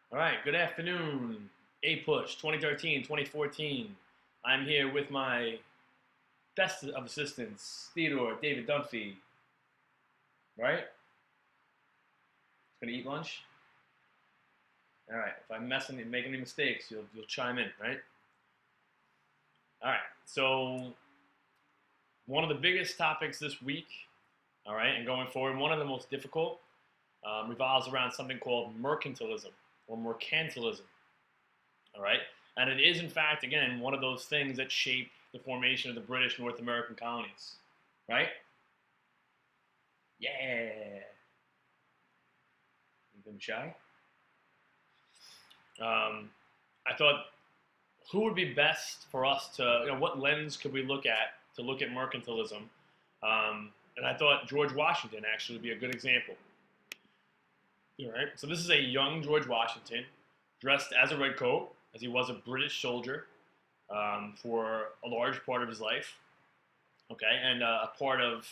All right, good afternoon. A-Push 2013, 2014. I'm here with my best of assistants, Theodore, David Dunphy, right? Gonna eat lunch? All right, if I'm making any mistakes, you'll chime in, right? All right, so one of the biggest topics this week, all right, and going forward, one of the most difficult, revolves around something called mercantilism or mercantilism. All right, and it is in fact again one of those things that shape the formation of the British North American colonies, right? Yeah, you've been shy. I thought, who would be best for us to, what lens could we look at to look at mercantilism? And I thought George Washington actually would be a good example. All right, so this is a young George Washington dressed as a redcoat, as he was a British soldier for a large part of his life. Okay, and a part of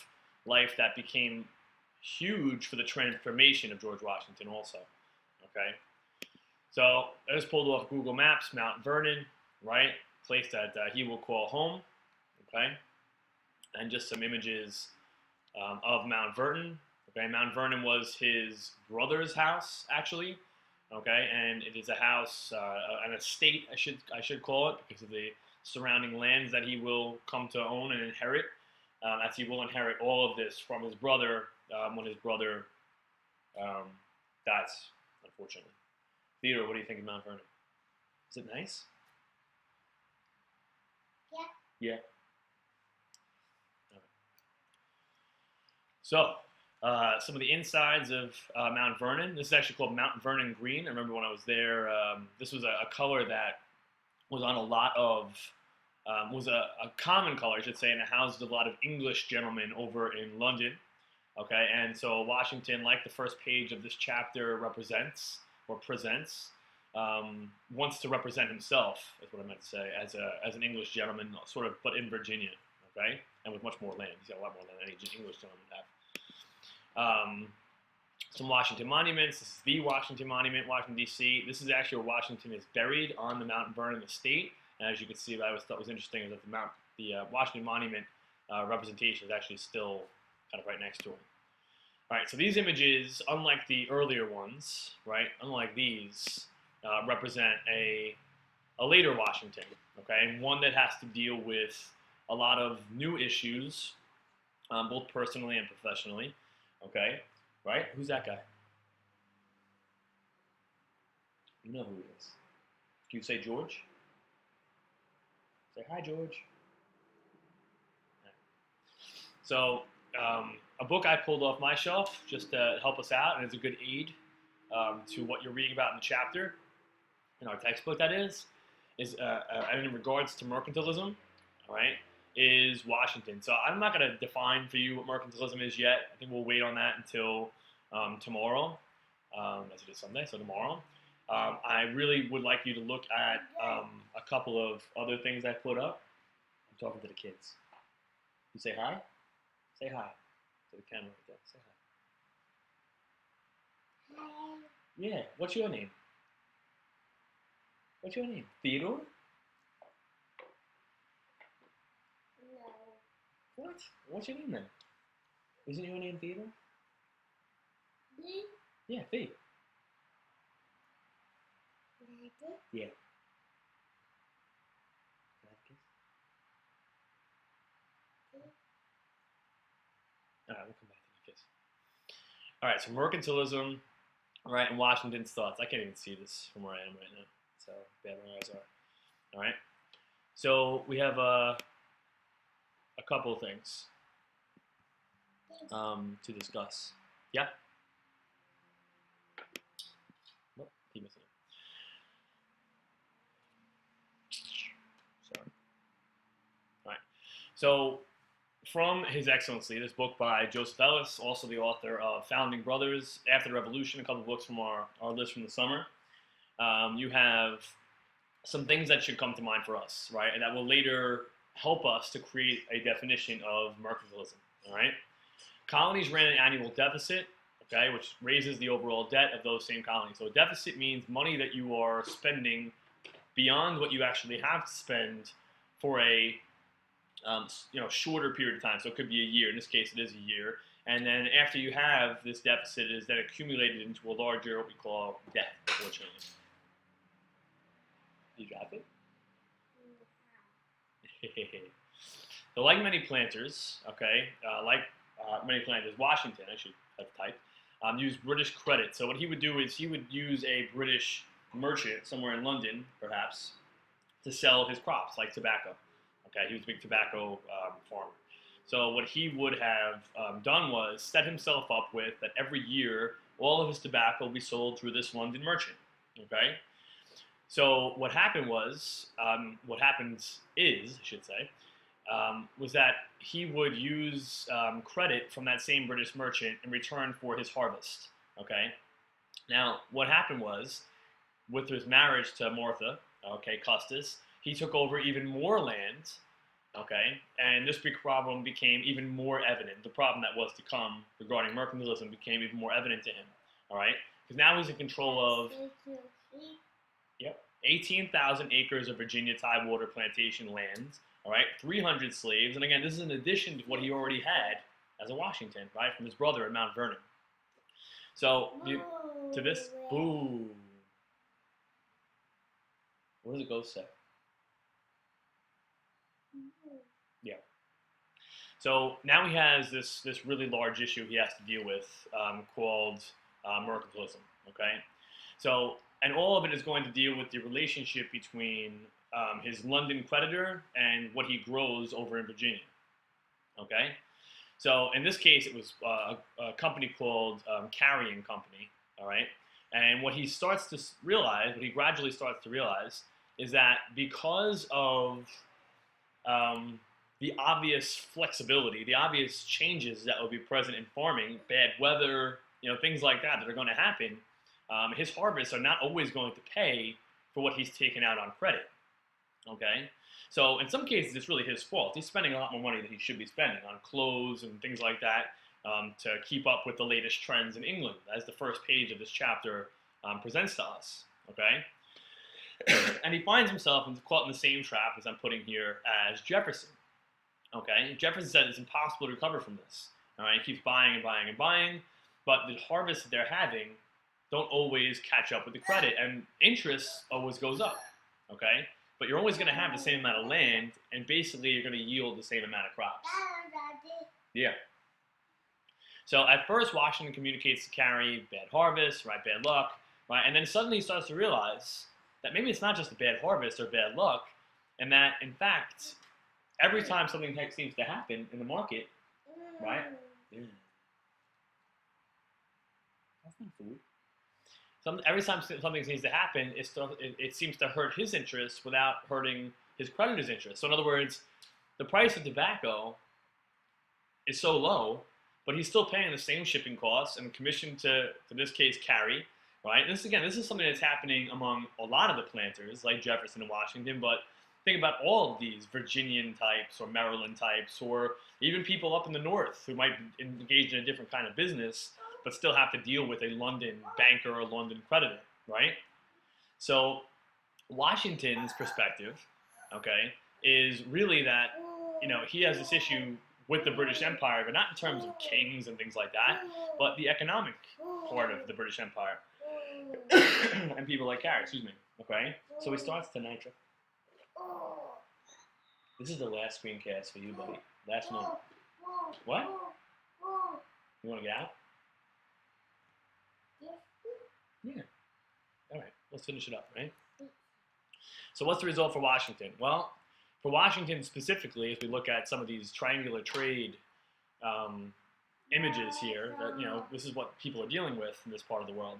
life that became huge for the transformation of George Washington also. Okay, so I just pulled off Google Maps, Mount Vernon, right? Place that he will call home. Okay, and just some images of Mount Vernon. Okay, Mount Vernon was his brother's house, actually. Okay, and it is a house, an estate, I should call it, because of the surrounding lands that he will come to own and inherit, as he will inherit all of this from his brother when his brother dies, unfortunately. Theodore, what do you think of Mount Vernon? Is it nice? Yeah. Yeah. So, some of the insides of Mount Vernon. This is actually called Mount Vernon Green. I remember when I was there, this was a color that was on a lot of, was a common color, I should say, and it housed a lot of English gentlemen over in London. Okay, and so Washington, like the first page of this chapter represents, or presents, wants to represent himself, is what I meant to say, as an English gentleman, sort of, but in Virginia, okay, and with much more land. He's got a lot more land than any English gentleman would have. Some Washington monuments. This is the Washington Monument, Washington, D.C. This is actually where Washington is buried on the Mount Vernon estate. And as you can see, what I thought was interesting is that the Washington Monument representation is actually still kind of right next to him. All right, so these images, unlike the earlier ones, right, unlike these, represent a later Washington, okay, and one that has to deal with a lot of new issues, both personally and professionally. Okay, right? Who's that guy? You know who he is. Can you say George? Say hi, George. So, a book I pulled off my shelf just to help us out, and it's a good aid to what you're reading about in the chapter, in our textbook, that is and in regards to mercantilism, all right, is Washington. So I'm not going to define for you what mercantilism is yet. I think we'll wait on that until tomorrow, as it is Sunday, so tomorrow. I really would like you to look at a couple of other things I put up. I'm talking to the kids. You say hi? Say hi to the camera right there. Say hi. Hi. Yeah, what's your name? What's your name? Theodore? No. What? What's your name then? Isn't your name Theodore? Me? Yeah, Thea. Like it? Yeah. Can I have a kiss? All right, we'll come back to the kiss. All right, so mercantilism, right, and Washington's thoughts. I can't even see this from where I am right now. So bad my eyes are. All right. So we have a couple of things to discuss. Yeah. Nope, keep missing it. Sorry. All right. So from His Excellency, this book by Joseph Ellis, also the author of Founding Brothers, After the Revolution, a couple of books from our list from the summer. You have some things that should come to mind for us, right, and that will later help us to create a definition of mercantilism, all right? Colonies ran an annual deficit, okay, which raises the overall debt of those same colonies. So a deficit means money that you are spending beyond what you actually have to spend for a shorter period of time. So it could be a year. In this case, it is a year. And then after you have this deficit, it is then accumulated into a larger, what we call debt, unfortunately. You got it? So like many planters, okay, many planters, Washington, I should have typed, used British credit. So what he would do is he would use a British merchant somewhere in London, perhaps, to sell his crops, like tobacco. Okay, he was a big tobacco farmer. So what he would have done was set himself up with that every year all of his tobacco will be sold through this London merchant. Okay, so what happened was, I should say, was that he would use credit from that same British merchant in return for his harvest. Okay, now what happened was, with his marriage to Martha, okay, Custis, he took over even more land. Okay, and this big problem became even more evident. The problem that was to come regarding mercantilism became even more evident to him. All right, because now he's in control of 18,000 acres of Virginia tidewater plantation lands. All right, 300 slaves, and again, this is in addition to what he already had as a Washington, right, from his brother at Mount Vernon. So to this, boo. What does the ghost say? Yeah. So now he has this really large issue he has to deal with called mercantilism. Okay. So, and all of it is going to deal with the relationship between his London creditor and what he grows over in Virginia. Okay. So in this case, it was a company called Carrying Company. All right. And what he gradually starts to realize, is that because of the obvious flexibility, the obvious changes that will be present in farming, bad weather, things like that are going to happen, his harvests are not always going to pay for what he's taken out on credit. Okay? So in some cases, it's really his fault. He's spending a lot more money than he should be spending on clothes and things like that to keep up with the latest trends in England, as the first page of this chapter presents to us. Okay? And he finds himself caught in the same trap as I'm putting here as Jefferson. Okay, Jefferson said it's impossible to recover from this. All right, he keeps buying and buying and buying, but the harvests that they're having don't always catch up with the credit, and interest always goes up. Okay, but you're always going to have the same amount of land, and basically you're going to yield the same amount of crops. Yeah. So at first, Washington communicates to Carey bad harvest, right, bad luck, right, and then suddenly he starts to realize that maybe it's not just a bad harvest or bad luck, and that, in fact, every time something seems to happen in the market, right? Yeah. That's not food. Every time something seems to happen, it seems to hurt his interest without hurting his creditor's interest. So in other words, the price of tobacco is so low, but he's still paying the same shipping costs and commission to this case, Carey. Right? This is something that's happening among a lot of the planters, like Jefferson and Washington, but think about all of these Virginian types or Maryland types, or even people up in the north who might be engaged in a different kind of business, but still have to deal with a London banker or London creditor, right? So Washington's perspective, okay, is really that, he has this issue with the British Empire, but not in terms of kings and things like that, but the economic part of the British Empire. And people like Carey, excuse me. Okay? So he starts to nitro. This is the last screencast for you, buddy. Last one. What? You want to get out? Yeah. All right. Let's finish it up, right? So what's the result for Washington? Well, for Washington specifically, as we look at some of these triangular trade images here, that, this is what people are dealing with in this part of the world.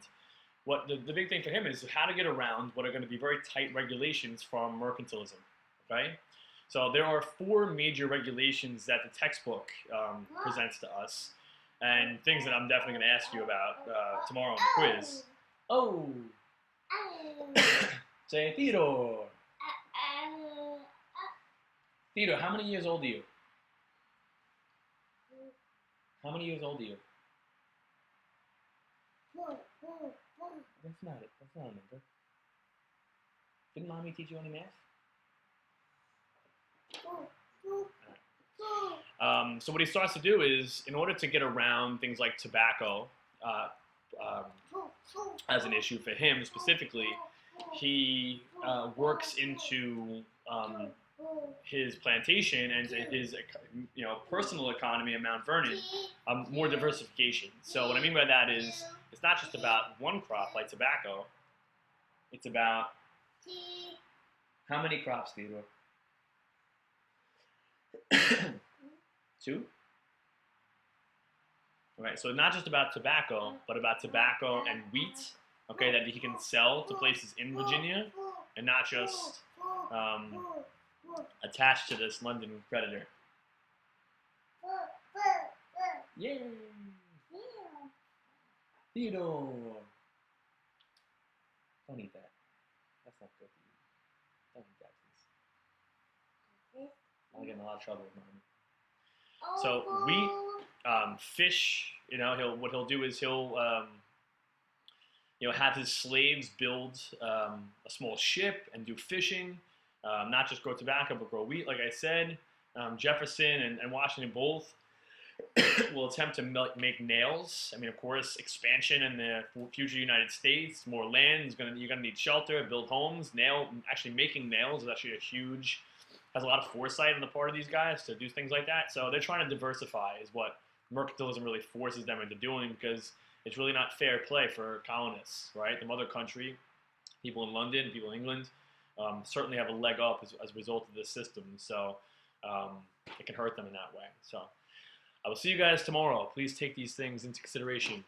What the big thing for him is how to get around what are going to be very tight regulations from mercantilism. Okay, so there are 4 major regulations that the textbook presents to us, and things that I'm definitely going to ask you about tomorrow in the quiz. Oh, say Theodore. Theodore, how many years old are you? How many years old are you? That's not it. That's not a number. Didn't mommy teach you any math? So what he starts to do is, in order to get around things like tobacco, as an issue for him specifically, he works into his plantation and his personal economy in Mount Vernon more diversification. So what I mean by that is it's not just about one crop like tobacco. It's about how many crops, Theodore? 2? All right, so not just about tobacco, but about tobacco and wheat, okay, that he can sell to places in Virginia and not just attached to this London predator. Yay! Theodore! Don't eat that. That's not good for you. Don't eat that, please. I'll get in a lot of trouble with mine. So wheat, fish. What he'll do is he'll have his slaves build a small ship and do fishing. Not just grow tobacco, but grow wheat, like I said. Jefferson and Washington both will attempt to make nails. I mean, of course, expansion in the future United States, more land. You're gonna need shelter, build homes. Actually making nails is actually has a lot of foresight on the part of these guys to do things like that. So they're trying to diversify, is what mercantilism really forces them into doing, because it's really not fair play for colonists, right? The mother country, people in London, people in England, certainly have a leg up as a result of this system. So it can hurt them in that way. So I will see you guys tomorrow. Please take these things into consideration.